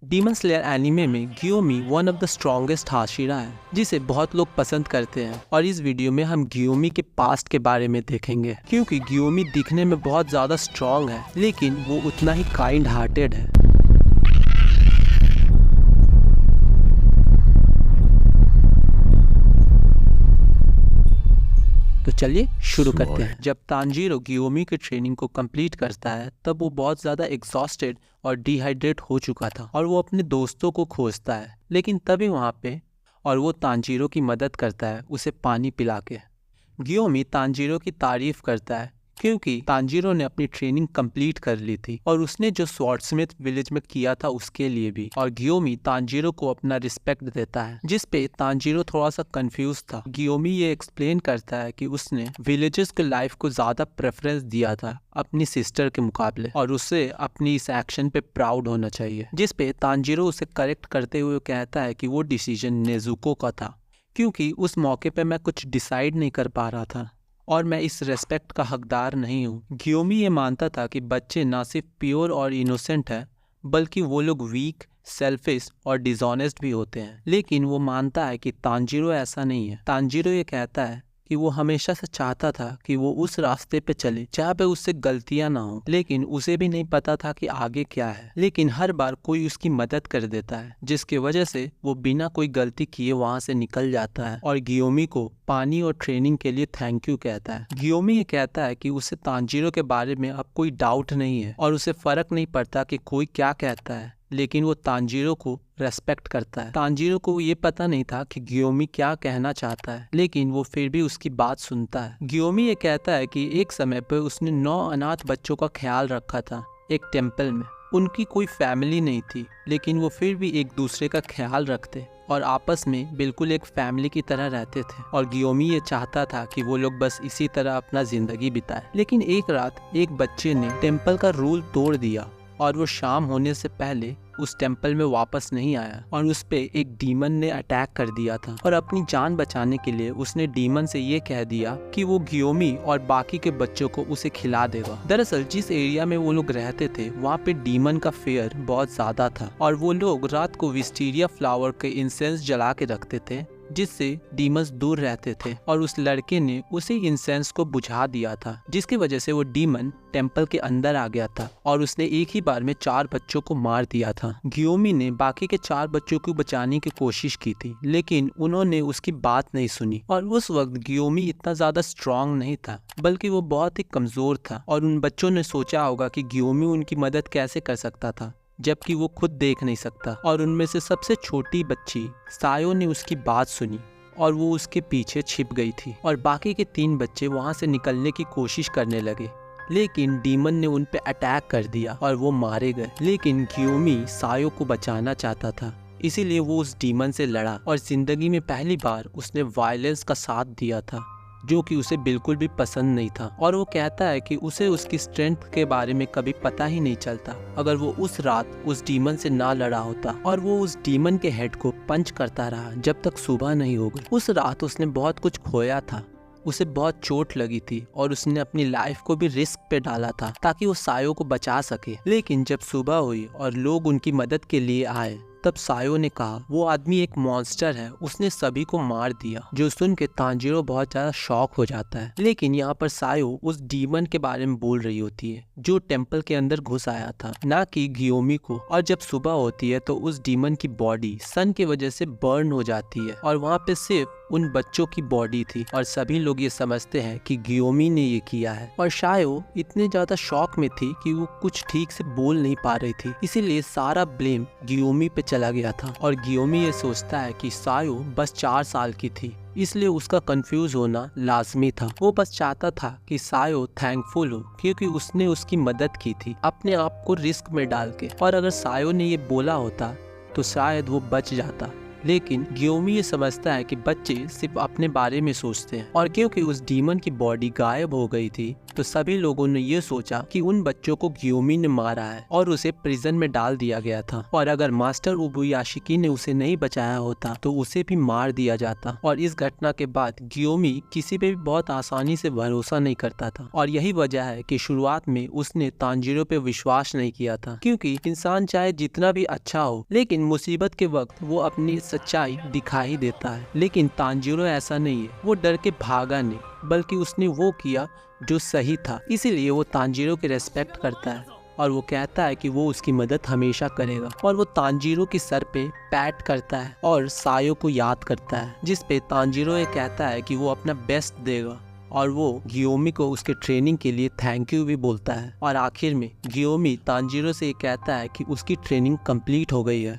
Demon Slayer anime में Gyomei one of the strongest Hashira है जिसे बहुत लोग पसंद करते हैं। और इस वीडियो में हम गियोमी के पास्ट के बारे में देखेंगे, क्योंकि गियोमी दिखने में बहुत ज्यादा स्ट्रॉन्ग है लेकिन वो उतना ही काइंड हार्टेड है। तो चलिए शुरू करते हैं। जब तांजीरो गियोमी की ट्रेनिंग को कंप्लीट करता है तब वो बहुत ज़्यादा एग्जॉस्टेड और डिहाइड्रेट हो चुका था और वो अपने दोस्तों को खोजता है, लेकिन तभी वहाँ पे और वो तांजीरो की मदद करता है उसे पानी पिला के। गियोमी तांजीरो की तारीफ करता है क्योंकि तांजीरो ने अपनी ट्रेनिंग कंप्लीट कर ली थी और उसने जो स्वॉर्डस्मिथ विलेज में किया था उसके लिए भी। और गियोमी तांजीरो को अपना रिस्पेक्ट देता है, जिस पे तांजीरो थोड़ा सा कंफ्यूज था। गियोमी ये एक्सप्लेन करता है कि उसने विलेजर्स के लाइफ को ज्यादा प्रेफरेंस दिया था अपनी सिस्टर के मुकाबले और उसे अपनी इस एक्शन पे प्राउड होना चाहिए, जिस पे तांजीरो उसे करेक्ट करते हुए कहता है कि वो डिसीजन नेजुको का था, क्योंकि उस मौके पे मैं कुछ डिसाइड नहीं कर पा रहा था और मैं इस रेस्पेक्ट का हकदार नहीं हूँ। गियोमी ये मानता था कि बच्चे ना सिर्फ प्योर और इनोसेंट है बल्कि वो लोग वीक, सेल्फिश और डिसऑनेस्ट भी होते हैं। लेकिन वो मानता है कि तांजीरो ऐसा नहीं है। तांजीरो ये कहता है कि वो हमेशा से चाहता था कि वो उस रास्ते पे चले जहाँ पे उससे गलतियां ना हो, लेकिन उसे भी नहीं पता था कि आगे क्या है। लेकिन हर बार कोई उसकी मदद कर देता है, जिसकी वजह से वो बिना कोई गलती किए वहाँ से निकल जाता है और गियोमी को पानी और ट्रेनिंग के लिए थैंक यू कहता है। गियोमी ये कहता है कि उसे तांजीरो के बारे में अब कोई डाउट नहीं है और उसे फर्क नहीं पड़ता कि कोई क्या कहता है, लेकिन वो तांजीरो को रेस्पेक्ट करता है। तांजीरो को ये पता नहीं था कि गियोमी क्या कहना चाहता है, लेकिन वो फिर भी उसकी बात सुनता है। गियोमी ये कहता है कि एक समय पर उसने 9 अनाथ बच्चों का ख्याल रखा था एक टेम्पल में। उनकी कोई फैमिली नहीं थी, लेकिन वो फिर भी एक दूसरे का ख्याल रखते और आपस में बिल्कुल एक फैमिली की तरह रहते थे। और गियोमी ये चाहता था कि वो लोग बस इसी तरह अपना जिंदगी बिताए। लेकिन एक रात एक बच्चे ने टेम्पल का रूल तोड़ दिया और वो शाम होने से पहले उस टेम्पल में वापस नहीं आया और उस पे एक डीमन ने अटैक कर दिया था। और अपनी जान बचाने के लिए उसने डीमन से ये कह दिया कि वो गियोमी और बाकी के बच्चों को उसे खिला देगा। दरअसल जिस एरिया में वो लोग रहते थे वहाँ पे डीमन का फेयर बहुत ज्यादा था और वो लोग रात को विस्टीरिया फ्लावर के इंसेंस जला के रखते थे, जिससे डीमंस दूर रहते थे। और उस लड़के ने उसी इंसेंस को बुझा दिया था, जिसकी वजह से वो डीमन टेम्पल के अंदर आ गया था और उसने एक ही बार में 4 बच्चों को मार दिया था। गियोमी ने बाकी के 4 बच्चों को बचाने की कोशिश की थी, लेकिन उन्होंने उसकी बात नहीं सुनी। और उस वक्त गियोमी इतना ज्यादा स्ट्रांग नहीं था, बल्कि वो बहुत ही कमजोर था। और उन बच्चों ने सोचा होगा कि गियोमी उनकी मदद कैसे कर सकता था जबकि वो खुद देख नहीं सकता। और उनमें से सबसे छोटी बच्ची सायो ने उसकी बात सुनी और वो उसके पीछे छिप गई थी। और बाकी के 3 बच्चे वहां से निकलने की कोशिश करने लगे, लेकिन डीमन ने उन पे अटैक कर दिया और वो मारे गए। लेकिन गियोमी सायो को बचाना चाहता था, इसीलिए वो उस डीमन से लड़ा और जिंदगी में पहली बार उसने वायलेंस का साथ दिया था, जो कि उसे बिल्कुल भी पसंद नहीं था। और वो कहता है कि उसे उसकी स्ट्रेंथ के बारे में कभी पता ही नहीं चलता अगर वो उस रात उस डीमन से ना लड़ा होता। और वो उस डीमन के हेड को पंच करता रहा जब तक सुबह नहीं हो गई। उस रात उसने बहुत कुछ खोया था, उसे बहुत चोट लगी थी और उसने अपनी लाइफ को भी रिस्क पे डाला था ताकि वो सायो को बचा सके। लेकिन जब सुबह हुई और लोग उनकी मदद के लिए आए तब सायो ने कहा वो आदमी एक मॉन्स्टर है, उसने सभी को मार दिया, जो सुन के तांजीरो बहुत ज्यादा शॉक हो जाता है। लेकिन यहाँ पर सायो उस डीमन के बारे में बोल रही होती है जो टेम्पल के अंदर घुस आया था, ना कि गियोमी को। और जब सुबह होती है तो उस डीमन की बॉडी सन की वजह से बर्न हो जाती है और वहाँ पे सिर्फ उन बच्चों की बॉडी थी और सभी लोग ये समझते हैं कि गियोमी ने ये किया है। और सायो इतने ज्यादा शॉक में थी कि वो कुछ ठीक से बोल नहीं पा रही थी, इसीलिए सारा ब्लेम गियोमी पे चला गया था। और गियोमी ये सोचता है कि सायो बस 4 साल की थी, इसलिए उसका कंफ्यूज होना लाजमी था। वो बस चाहता था कि सायो थैंकफुल हो क्योंकि उसने उसकी मदद की थी अपने आप को रिस्क में डाल के। और अगर सायो ने ये बोला होता तो शायद वो बच जाता, लेकिन गियोमी ये समझता है कि बच्चे सिर्फ अपने बारे में सोचते हैं, और क्योंकि उस डीमन की बॉडी गायब हो गई थी तो सभी लोगों ने ये सोचा कि उन बच्चों को गियोमी ने मारा है और उसे प्रिजन में डाल दिया गया था, और अगर मास्टर उबुयाशिकी ने उसे नहीं बचाया होता तो उसे भी मार दिया जाता। और इस घटना के बाद गियोमी किसी पे भी बहुत आसानी से भरोसा नहीं करता था, और यही वजह है कि शुरुआत में उसने तांजीरो पे विश्वास नहीं किया था, क्योंकि इंसान चाहे जितना भी अच्छा हो लेकिन मुसीबत के वक्त वो अपनी सच्चाई दिखा ही देता है। लेकिन तांजीरो ऐसा नहीं है, वो डर के भागा नहीं बल्कि उसने वो किया जो सही था, इसीलिए वो तांजीरो की रेस्पेक्ट करता है और वो कहता है कि वो उसकी मदद हमेशा करेगा। और वो तांजीरो के सर पे पैट करता है और सायो को याद करता है, जिस पे तांजीरो ये कहता है कि वो अपना बेस्ट देगा, और वो गियोमी को उसके ट्रेनिंग के लिए थैंक यू भी बोलता है। और आखिर में गियोमी तांजीरो से ये कहता है कि उसकी ट्रेनिंग कंप्लीट हो गई है।